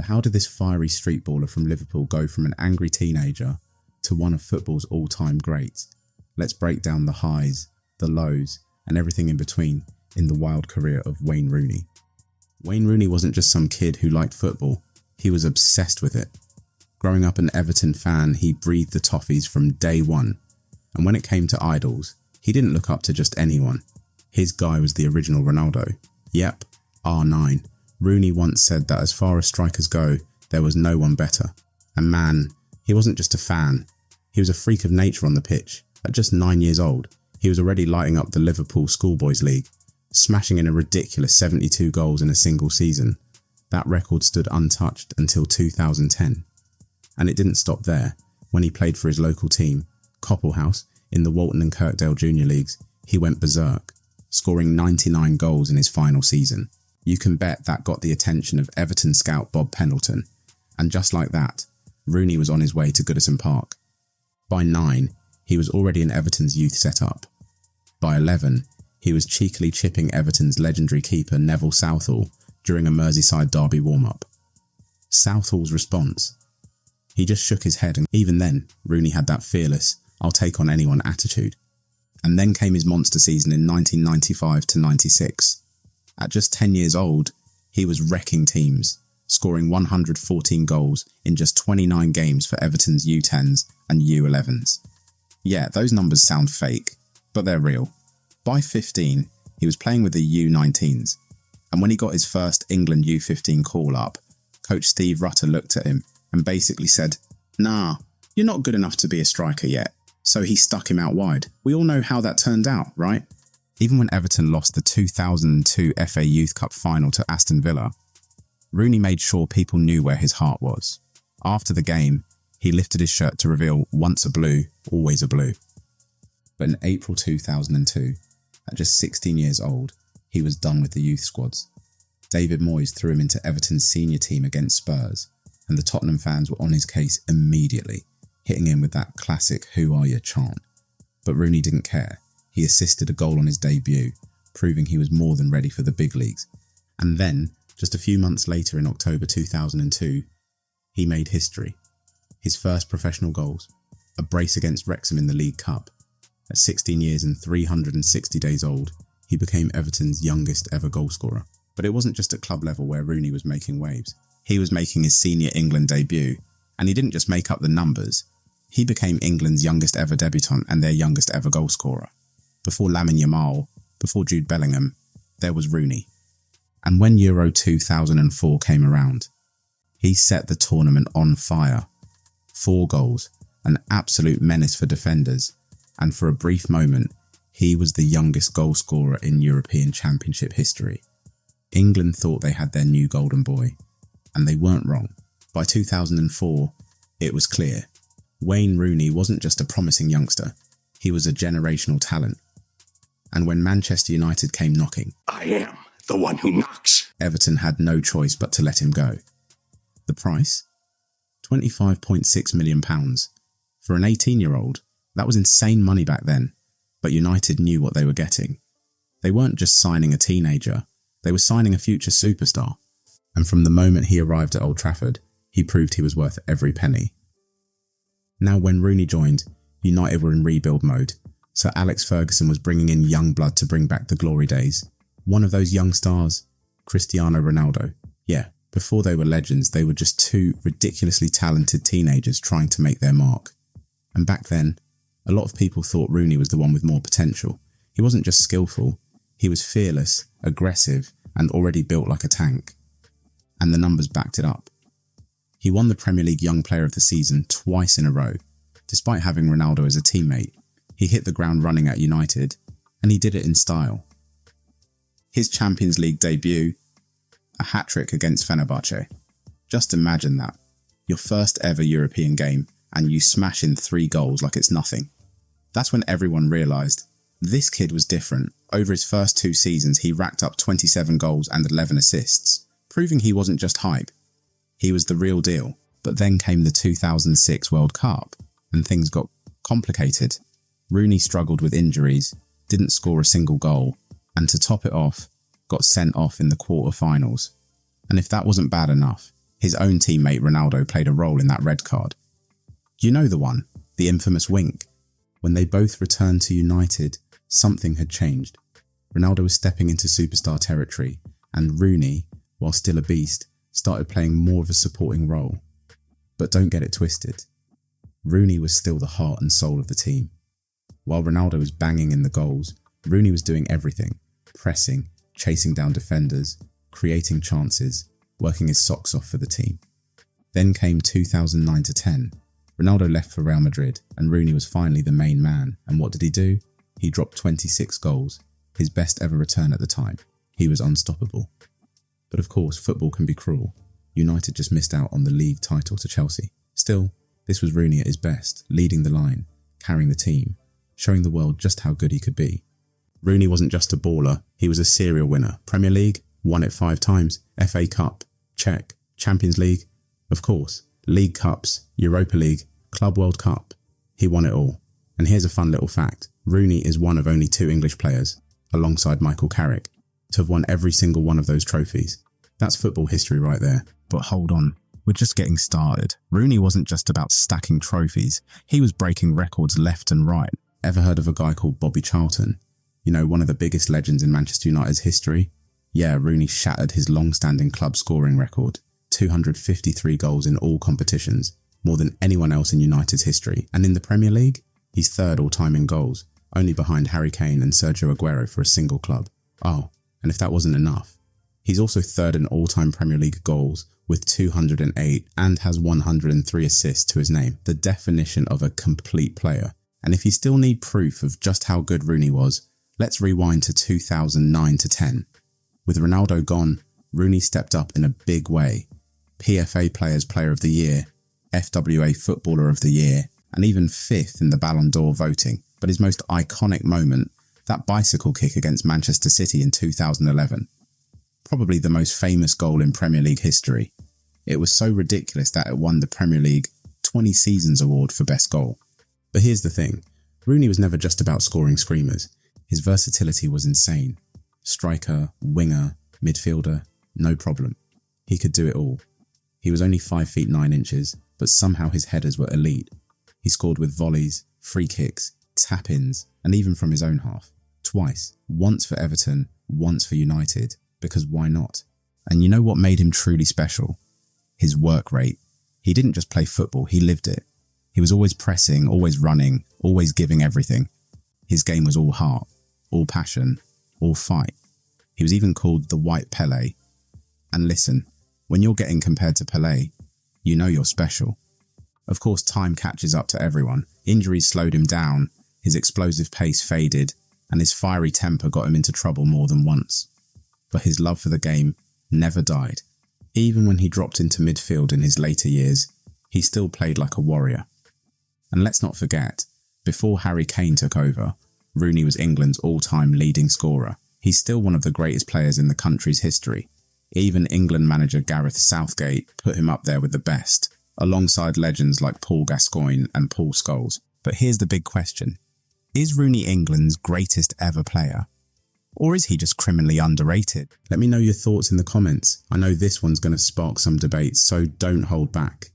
But how did this fiery street baller from Liverpool go from an angry teenager to one of football's all-time greats? Let's break down the highs, the lows, and everything in between in the wild career of Wayne Rooney. Wayne Rooney wasn't just some kid who liked football, he was obsessed with it. Growing up an Everton fan, he breathed the toffees from day one. And when it came to idols, he didn't look up to just anyone. His guy was the original Ronaldo. Yep, R9. Rooney once said that as far as strikers go, there was no one better. And man, he wasn't just a fan. He was a freak of nature on the pitch. At just 9 years old, he was already lighting up the Liverpool Schoolboys League, smashing in a ridiculous 72 goals in a single season. That record stood untouched until 2010. And it didn't stop there. When he played for his local team, Coppelhouse, in the Walton and Kirkdale Junior Leagues, he went berserk, scoring 99 goals in his final season. You can bet that got the attention of Everton scout Bob Pendleton. And just like that, Rooney was on his way to Goodison Park. By 9, he was already in Everton's youth setup. By 11, he was cheekily chipping Everton's legendary keeper Neville Southall during a Merseyside derby warm-up. Southall's response? He just shook his head, and even then, Rooney had that fearless, I'll take on anyone attitude. And then came his monster season in 1995 to 96. At just 10 years old, he was wrecking teams, scoring 114 goals in just 29 games for Everton's U10s and U11s. Yeah, those numbers sound fake, but they're real. By 15, he was playing with the U19s, and when he got his first England U15 call-up, coach Steve Rutter looked at him and basically said, "Nah, you're not good enough to be a striker yet." So he stuck him out wide. We all know how that turned out, right? Even when Everton lost the 2002 FA Youth Cup final to Aston Villa, Rooney made sure people knew where his heart was. After the game, he lifted his shirt to reveal, once a blue, always a blue. But in April 2002, at just 16 years old, he was done with the youth squads. David Moyes threw him into Everton's senior team against Spurs, and the Tottenham fans were on his case immediately, hitting him with that classic "Who are you" chant. But Rooney didn't care. He assisted a goal on his debut, proving he was more than ready for the big leagues. And then, just a few months later in October 2002, he made history. His first professional goals, a brace against Wrexham in the League Cup. At 16 years and 360 days old, he became Everton's youngest ever goalscorer. But it wasn't just at club level where Rooney was making waves. He was making his senior England debut, and he didn't just make up the numbers. He became England's youngest ever debutant and their youngest ever goalscorer. Before Lamine Yamal, before Jude Bellingham, there was Rooney. And when Euro 2004 came around, he set the tournament on fire. 4 goals, an absolute menace for defenders, and for a brief moment, he was the youngest goalscorer in European Championship history. England thought they had their new golden boy, and they weren't wrong. By 2004, it was clear. Wayne Rooney wasn't just a promising youngster, he was a generational talent. And when Manchester United came knocking, I am the one who knocks, Everton had no choice but to let him go. The price? £25.6 million. For an 18-year-old, that was insane money back then, but United knew what they were getting. They weren't just signing a teenager, they were signing a future superstar. And from the moment he arrived at Old Trafford, he proved he was worth every penny. Now when Rooney joined, United were in rebuild mode, so Alex Ferguson was bringing in young blood to bring back the glory days. One of those young stars, Cristiano Ronaldo. Yeah, before they were legends, they were just 2 ridiculously talented teenagers trying to make their mark. And back then, a lot of people thought Rooney was the one with more potential. He wasn't just skillful, he was fearless, aggressive, and already built like a tank. And the numbers backed it up. He won the Premier League Young Player of the Season twice in a row. Despite having Ronaldo as a teammate, he hit the ground running at United, and he did it in style. His Champions League debut, a hat-trick against Fenerbahce. Just imagine that. Your first ever European game, and you smash in 3 goals like it's nothing. That's when everyone realised, this kid was different. Over his first 2 seasons, he racked up 27 goals and 11 assists, proving he wasn't just hype. He was the real deal. But then came the 2006 World Cup, and things got complicated. Rooney struggled with injuries, didn't score a single goal, and to top it off, got sent off in the quarter-finals. And if that wasn't bad enough, His own teammate Ronaldo played a role in that red card. You know the one, the infamous wink. When they both returned to United, something had changed. Ronaldo was stepping into superstar territory, and Rooney, while still a beast, started playing more of a supporting role. But don't get it twisted. Rooney was still the heart and soul of the team. While Ronaldo was banging in the goals, Rooney was doing everything: pressing, chasing down defenders, creating chances, working his socks off for the team. Then came 2009-10. Ronaldo left for Real Madrid, and Rooney was finally the main man. And what did he do? He dropped 26 goals, his best ever return at the time. He was unstoppable. But of course, football can be cruel. United just missed out on the league title to Chelsea. Still, this was Rooney at his best, leading the line, carrying the team, showing the world just how good he could be. Rooney wasn't just a baller, he was a serial winner. Premier League? Won it 5 times. FA Cup? Check. Champions League? Of course. League Cups, Europa League, Club World Cup. He won it all. And here's a fun little fact. Rooney is one of only 2 English players, alongside Michael Carrick, to have won every single one of those trophies. That's football history right there. But hold on, we're just getting started. Rooney wasn't just about stacking trophies, he was breaking records left and right. Ever heard of a guy called Bobby Charlton? You know, one of the biggest legends in Manchester United's history? Yeah, Rooney shattered his long-standing club scoring record. 253 goals in all competitions, more than anyone else in United's history. And in the Premier League, he's 3rd all-time in goals, only behind Harry Kane and Sergio Aguero for a single club. Oh, and if that wasn't enough, he's also 3rd in all-time Premier League goals with 208 and has 103 assists to his name. The definition of a complete player. And if you still need proof of just how good Rooney was, let's rewind to 2009-10. With Ronaldo gone, Rooney stepped up in a big way. PFA Players Player of the Year, FWA Footballer of the Year, and even 5th in the Ballon d'Or voting. But his most iconic moment, that bicycle kick against Manchester City in 2011. Probably the most famous goal in Premier League history. It was so ridiculous that it won the Premier League 20 Seasons Award for Best Goal. But here's the thing, Rooney was never just about scoring screamers. His versatility was insane. Striker, winger, midfielder, no problem. He could do it all. He was only 5 feet 9 inches, but somehow his headers were elite. He scored with volleys, free kicks, tap-ins, and even from his own half. Twice. Once for Everton, once for United. Because why not? And you know what made him truly special? His work rate. He didn't just play football, he lived it. He was always pressing, always running, always giving everything. His game was all heart, all passion, all fight. He was even called the White Pele. And listen, when you're getting compared to Pele, you know you're special. Of course, time catches up to everyone. Injuries slowed him down, his explosive pace faded, and his fiery temper got him into trouble more than once. But his love for the game never died. Even when he dropped into midfield in his later years, he still played like a warrior. And let's not forget, before Harry Kane took over, Rooney was England's all-time leading scorer. He's still one of the greatest players in the country's history. Even England manager Gareth Southgate put him up there with the best, alongside legends like Paul Gascoigne and Paul Scholes. But here's the big question. Is Rooney England's greatest ever player? Or is he just criminally underrated? Let me know your thoughts in the comments. I know this one's going to spark some debate, so don't hold back.